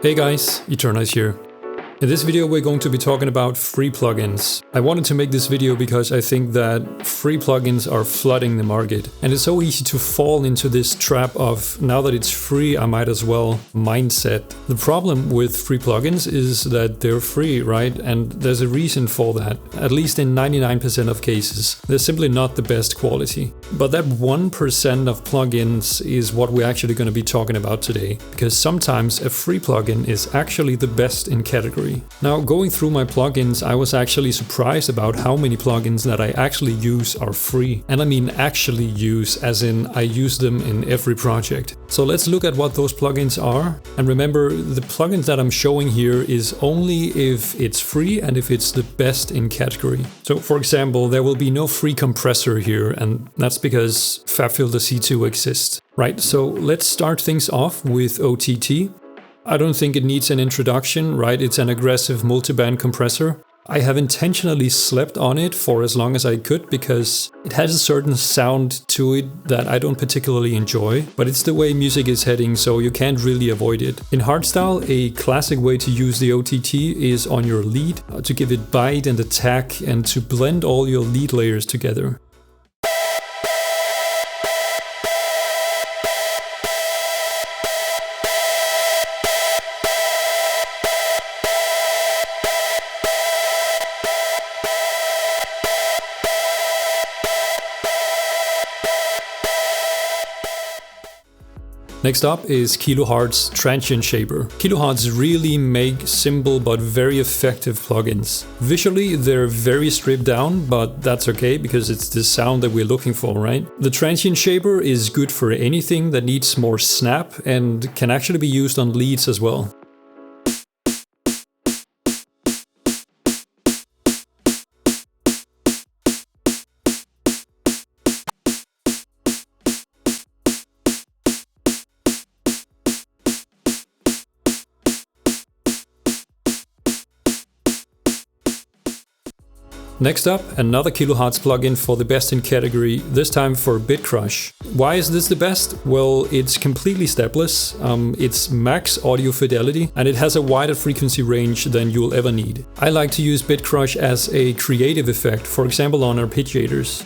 Hey guys, Eternize here. In this video we're going to be talking about free plugins. I wanted to make this video because I think that free plugins are flooding the market. And it's so easy to fall into this trap of, now that it's free, I might as well mindset. The problem with free plugins is that they're free, right? And there's a reason for that. At least in 99% of cases, they're simply not the best quality. But that 1% of plugins is what we're actually going to be talking about today. Because sometimes a free plugin is actually the best in category. Now, going through my plugins, I was actually surprised about how many plugins that I actually use are free. And I mean actually use, as in I use them in every project. So let's look at what those plugins are. And remember, the plugins that I'm showing here is only if it's free and if it's the best in category. So for example, there will be no free compressor here, and that's because FabFilter C2 exists. Right, so let's start things off with OTT. I don't think it needs an introduction, right? It's an aggressive multiband compressor. I have intentionally slept on it for as long as I could because it has a certain sound to it that I don't particularly enjoy, but it's the way music is heading, so you can't really avoid it. In Hardstyle, a classic way to use the OTT is on your lead, to give it bite and attack and to blend all your lead layers together. Next up is KiloHeart's Transient Shaper. KiloHearts really make simple but very effective plugins. Visually, they're very stripped down, but that's okay because it's the sound that we're looking for, right? The Transient Shaper is good for anything that needs more snap and can actually be used on leads as well. Next up, another KiloHearts plugin for the best in category, this time for Bitcrush. Why is this the best? Well, it's completely stepless, it's max audio fidelity, and it has a wider frequency range than you'll ever need. I like to use Bitcrush as a creative effect, for example on arpeggiators.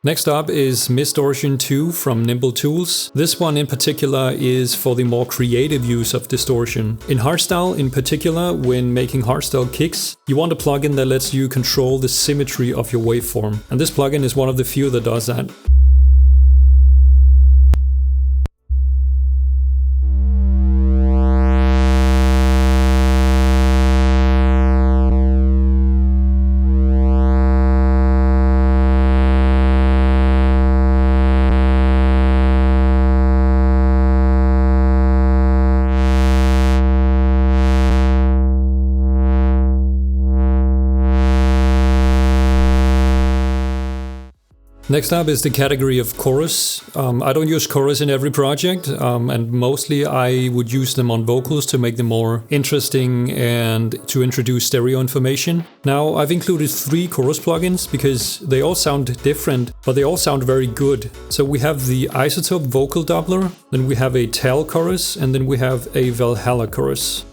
Next up is Misstortion 2 from Nimble Tools. This one in particular is for the more creative use of distortion. In Hardstyle in particular, when making Hardstyle kicks, you want a plugin that lets you control the symmetry of your waveform. And this plugin is one of the few that does that. Next up is the category of chorus. I don't use chorus in every project, and mostly I would use them on vocals to make them more interesting and to introduce stereo information. Now, I've included 3 chorus plugins because they all sound different, but they all sound very good. So we have the iZotope vocal doubler, then we have a TAL Chorus, and then we have a Valhalla Chorus.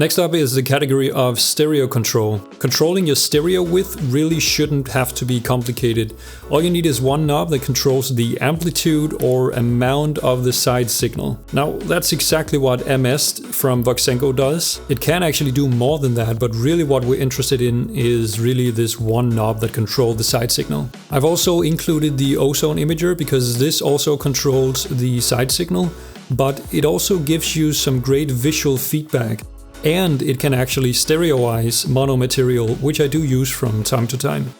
Next up is the category of stereo control. Controlling your stereo width really shouldn't have to be complicated. All you need is one knob that controls the amplitude or amount of the side signal. Now that's exactly what MSED from Voxengo does. It can actually do more than that, but really what we're interested in is really this one knob that controls the side signal. I've also included the Ozone Imager because this also controls the side signal, but it also gives you some great visual feedback. And it can actually stereoize mono material, which I do use from time to time.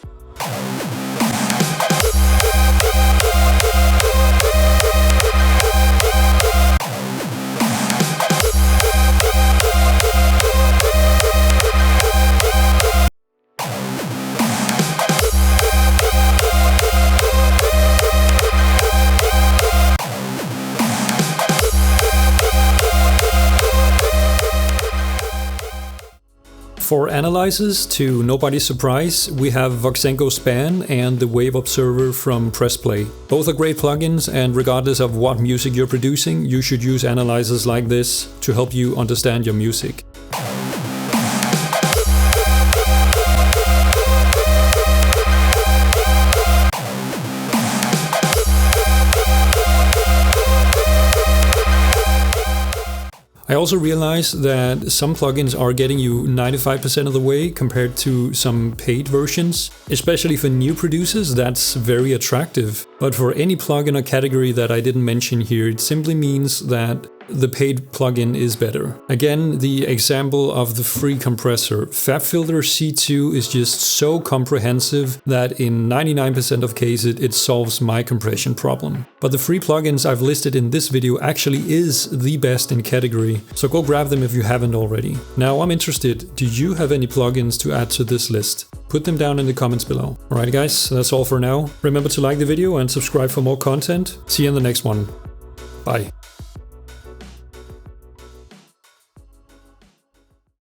For analyzers, to nobody's surprise, we have Voxengo SPAN and the WaveObserver from PressPlay. Both are great plugins, and regardless of what music you're producing, you should use analyzers like this to help you understand your music. I also realized that some plugins are getting you 95% of the way compared to some paid versions. Especially for new producers, that's very attractive. But for any plugin or category that I didn't mention here, it simply means that the paid plugin is better. Again, the example of the free compressor. FabFilter C2 is just so comprehensive that in 99% of cases it solves my compression problem. But the free plugins I've listed in this video actually is the best in category, so go grab them if you haven't already. Now I'm interested, do you have any plugins to add to this list? Put them down in the comments below. Alright guys, that's all for now. Remember to like the video and subscribe for more content. See you in the next one. Bye.